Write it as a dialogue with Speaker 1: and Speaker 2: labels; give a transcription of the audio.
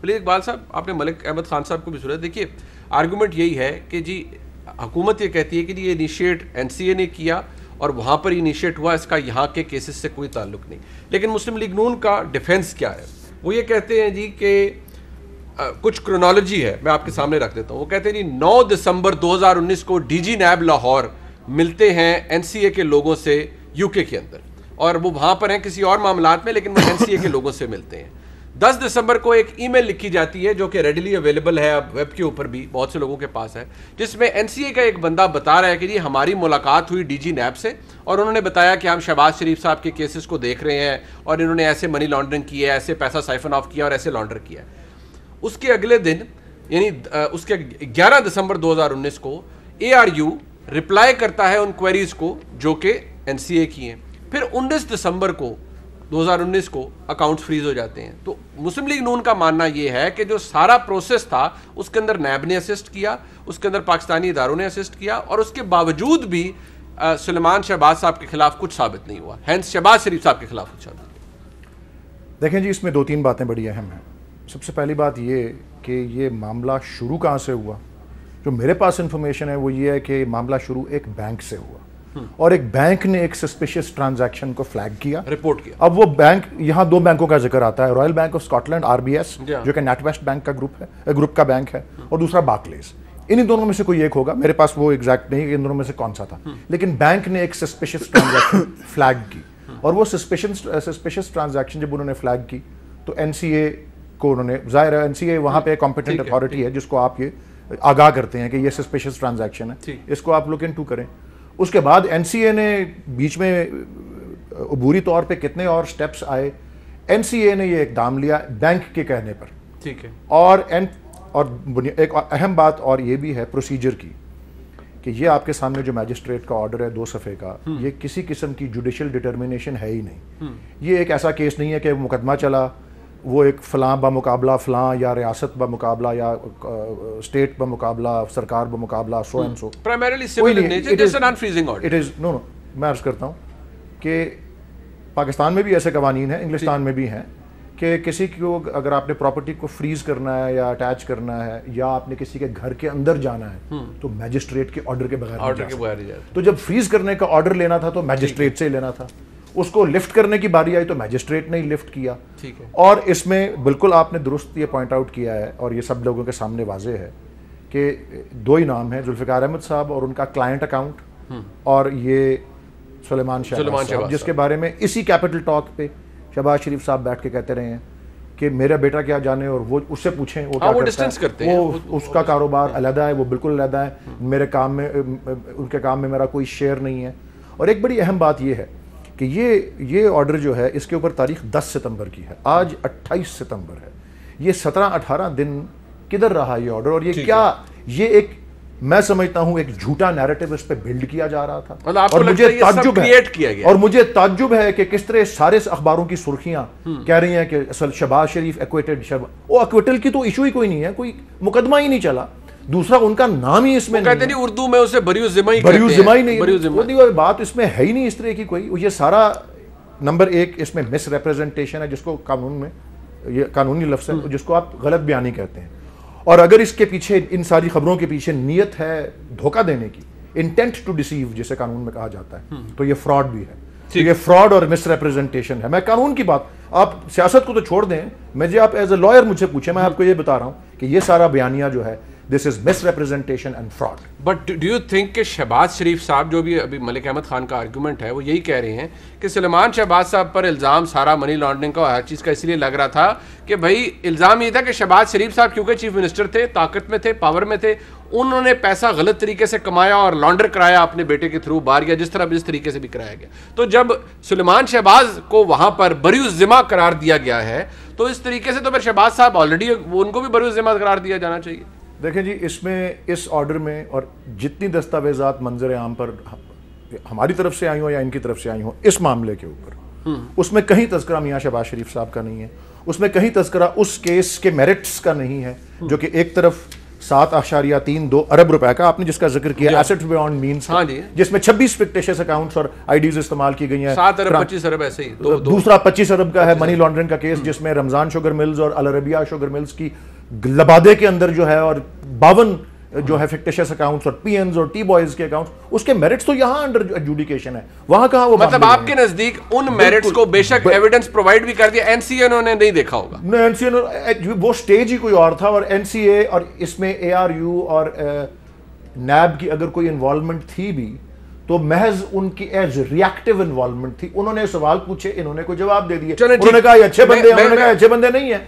Speaker 1: Please Iqbal صاحب آپ نے ملک احمد خان صاحب کو بھی سنا. دیکھیے آرگومنٹ یہی ہے کہ جی حکومت یہ کہتی ہے کہ یہ انیشیٹ این سی اے نے کیا اور وہاں پر انیشیٹ ہوا, اس کا یہاں کے کیسز سے کوئی تعلق نہیں. لیکن مسلم لیگ نون کا ڈیفینس کیا ہے؟ وہ یہ کہتے ہیں جی کہ کچھ کرونالوجی ہے, میں آپ کے سامنے رکھ دیتا ہوں. وہ کہتے ہیں جی 9 دسمبر 2019 کو ڈی جی نیب لاہور ملتے ہیں این سی اے کے لوگوں سے یو کے اندر, اور وہ وہاں پر ہیں کسی اور معاملات میں, لیکن وہ این سی اے کے لوگوں سے ملتے ہیں. 10 دسمبر کو ایک ای میل لکھی جاتی ہے جو کہ ریڈیلی اویلیبل ہے اب ویب کے اوپر بھی, بہت سے لوگوں کے پاس ہے, جس میں این سی اے کا ایک بندہ بتا رہا ہے کہ جی ہماری ملاقات ہوئی ڈی جی نیب سے اور انہوں نے بتایا کہ ہم شہباز شریف صاحب کے کیسز کو دیکھ رہے ہیں اور انہوں نے ایسے منی لانڈرنگ کی ہے, ایسے پیسہ سائفن آف کیا اور ایسے لانڈر کیا ہے. اس کے اگلے دن یعنی اس کے 11 دسمبر 2019 کو اے آر یو رپلائی کرتا ہے ان کوئریز کو جو کہ این سی اے کی ہیں. پھر 19 دسمبر کو 2019 کو اکاؤنٹ فریز ہو جاتے ہیں. تو مسلم لیگ نون کا ماننا یہ ہے کہ جو سارا پروسیس تھا اس کے اندر نیب نے اسسٹ کیا, اس کے اندر پاکستانی اداروں نے اسسٹ کیا, اور اس کے باوجود بھی سلیمان شہباز صاحب کے خلاف کچھ ثابت نہیں ہوا. ہینس شہباز شریف صاحب کے خلاف کچھ ثابت نہیں.
Speaker 2: دیکھیں جی اس میں 2-3 باتیں بڑی اہم ہیں. سب سے پہلی بات یہ کہ یہ معاملہ شروع کہاں سے ہوا. جو میرے پاس انفارمیشن ہے وہ یہ ہے کہ معاملہ شروع ایک بینک سے ہوا, اور ایک بینک نے ایک سسپیشس ٹرانزیکشن کو فلیگ کیا,
Speaker 1: رپورٹ کیا.
Speaker 2: اب وہ بینک, یہاں 2 بینکوں کا ذکر آتا ہے, royal bank of Scotland RBS جو کہ نیٹ ویسٹ بینک کا گروپ کا بینک ہے, اور دوسرا بارکلیز. انہی دونوں میں سے کوئی ایک ہوگا, میرے پاس وہ ایگزیکٹ نہیں کہ ان دونوں میں سے کون سا تھا, لیکن بینک نے ایک سسپیشس ٹرانزیکشن فلیگ کی. اور وہ سسپیشس ٹرانزیکشن جب انہوں نے فلیگ کی تو این سی اے کو انہوں نے, ظاہر ہے این سی اے وہاں پہ کمپیٹنٹ اتھارٹی ہے جس کو آپ یہ آگاہ کرتے ہیں کہ یہ سسپیشس ٹرانزیکشن ہے, اس کو آپ لک انٹو کریں. اس کے بعد این سی اے نے بیچ میں عبوری طور پہ کتنے اور سٹیپس آئے, این سی اے نے یہ اقدام لیا بینک کے کہنے پر.
Speaker 1: ٹھیک ہے.
Speaker 2: اور ایک اہم بات اور یہ بھی ہے پروسیجر کی, کہ یہ آپ کے سامنے جو میجسٹریٹ کا آرڈر ہے 2 صفحے کا, یہ کسی قسم کی جوڈیشل ڈٹرمنیشن ہے ہی نہیں. یہ ایک ایسا کیس نہیں ہے کہ مقدمہ چلا, وہ ایک فلاں بمقابلہ فلاں, یا ریاست بمقابلہ, یا اسٹیٹ بمقابلہ سرکار بمقابلہ so and so.
Speaker 1: Primarily civil in nature, جیسے non freezing order.
Speaker 2: It is no میں عرض کرتا ہوں کہ پاکستان میں بھی ایسے قوانین ہیں, انگلستان میں بھی ہیں, کہ کسی کو اگر آپ نے پراپرٹی کو فریز کرنا ہے یا اٹیچ کرنا ہے, یا آپ نے کسی کے گھر کے اندر جانا ہے, تو میجسٹریٹ کے آرڈر کے بغیر. تو جب فریز کرنے کا آرڈر لینا تھا تو میجسٹریٹ سے لینا تھا, اس کو لفٹ کرنے کی باری آئی تو میجسٹریٹ نے ہی لفٹ کیا. اور اس میں بالکل آپ نے درست یہ پوائنٹ آؤٹ کیا ہے, اور یہ سب لوگوں کے سامنے واضح ہے کہ 2 ہی نام ہیں, ذوالفقار احمد صاحب اور ان کا کلائنٹ اکاؤنٹ, اور یہ سلیمان شہباز صاحب, جس کے بارے میں اسی کیپٹل ٹاک پہ شہباز شریف صاحب بیٹھ کے کہتے رہے ہیں کہ میرا بیٹا کیا جانے, اور وہ اس سے پوچھیں وہ کیا کرتا ہے, وہ اس کا کاروبار علیحدہ ہے, وہ بالکل علیحدہ ہے, میرے کام میں ان کے کام میں میرا کوئی شیئر نہیں ہے. اور ایک بڑی اہم بات یہ ہے کہ یہ آرڈر جو ہے اس کے اوپر تاریخ 10 ستمبر کی ہے, آج 28 ستمبر ہے. یہ 17-18 دن کدھر رہا یہ آرڈر, اور یہ کیا, یہ ایک میں سمجھتا ہوں ایک جھوٹا نیریٹو اس پہ بلڈ کیا جا رہا تھا. اور مجھے تعجب ہے کہ کس طرح سارے اخباروں کی سرخیاں کہہ رہی ہیں کہ اصل شہباز شریف ایکویٹڈ. وہ ایکویٹل کی تو ایشو ہی کوئی نہیں ہے, کوئی مقدمہ ہی نہیں چلا. دوسرا ان کا نام ہی اس میں
Speaker 1: کہتے نہیں, اردو میں اسے بریو ذمہ
Speaker 2: ہی نہیں, بات اس میں ہے ہی نہیں اس طرح کی کوئی. یہ سارا نمبر 1 اس میں مس ریپرزنٹیشن ہے, جس کو قانون میں یہ قانونی لفظ ہے, جس کو آپ غلط بیانی کہتے ہیں. اور اگر اس کے پیچھے, ان ساری خبروں کے پیچھے نیت ہے دھوکہ دینے کی, انٹینٹ ٹو ڈیسیو جسے قانون میں کہا جاتا ہے, تو یہ فراڈ بھی ہے. یہ فراڈ اور مس ریپرزنٹیشن ہے. میں قانون کی بات, آپ سیاست کو تو چھوڑ دیں, مجھے آپ ایز اے لائر مجھ سے پوچھیں, میں آپ کو یہ بتا رہا ہوں کہ یہ سارا بیانیہ جو ہے this is misrepresentation and fraud.
Speaker 1: But do you think کہ شہباز شریف صاحب, جو بھی ابھی ملک احمد خان کا آرگومنٹ ہے, وہ یہی کہہ رہے ہیں کہ سلیمان شہباز صاحب پر الزام سارا منی لانڈرنگ کا ہر چیز کا اس لیے لگ رہا تھا کہ بھائی الزام یہ تھا کہ شہباز شریف صاحب کیونکہ چیف منسٹر تھے, طاقت میں تھے, پاور میں تھے, انہوں نے پیسہ غلط طریقے سے کمایا اور لانڈر کرایا اپنے بیٹے کے تھرو باہر, یا جس طریقے سے بھی کرایا گیا. تو جب سلیمان شہباز کو وہاں پر بریو ذمہ قرار دیا گیا ہے, تو اس طریقے سے تو پھر شہباز صاحب آلریڈی ان کو بھی بریو ذمہ قرار دیا جانا چاہیے.
Speaker 2: دیکھیں جی, اس میں اس آرڈر میں اور جتنی دستاویزات منظر عام پر ہماری طرف سے آئی ہوں یا ان کی طرف سے آئی ہوں اس معاملے کے اوپر, اس میں کہیں تذکرہ میاں شہباز شریف صاحب کا نہیں ہے, اس میں کہیں تذکرہ اس کیس کے میرٹس کا نہیں ہے, جو کہ ایک طرف 7.32 ارب روپے کا آپ نے جس کا ذکر کیا ایسٹ بیونڈ مینس، جس میں 26 فکٹیشس اکاؤنٹس اور آئی ڈیز استعمال کی گئی ہیں.
Speaker 1: 7 ارب 25 ارب ایسے ہی.
Speaker 2: دوسرا 25 ارب کا ہے منی لانڈرنگ کا کیس، جس میں رمضان شوگر ملز اور العربیہ شوگر ملز کی لبادے کے اندر جو ہے، اور 52 جو ہے فکٹیشس اکاؤنٹس اور پی اینز اور ٹی بوائز کے اکاؤنٹس، اس کے میرٹس تو یہاں انڈر ایڈجوڈیکیشن ہے. وہاں کہاں وہ
Speaker 1: مطلب آپ کے نزدیک ان میرٹس کو بے شک ایویڈنس پرووائڈ بھی کر دیا، این سی اے نے نہیں دیکھا ہوگا.
Speaker 2: این سی اے وہ سٹیج ہی کوئی اور تھا، اور این سی اے اور اس میں اے آر یو اور نیب کی اگر کوئی انوالومنٹ تھی بھی تو محض ان کی ایز ریئیکٹیو انوالومنٹ تھی. انہوں نے سوال پوچھے، انہوں نے کوئی جواب دے دیے. انہوں نے کہا یہ اچھے بندے ہیں، انہوں نے کہا اچھے بندے نہیں ہیں.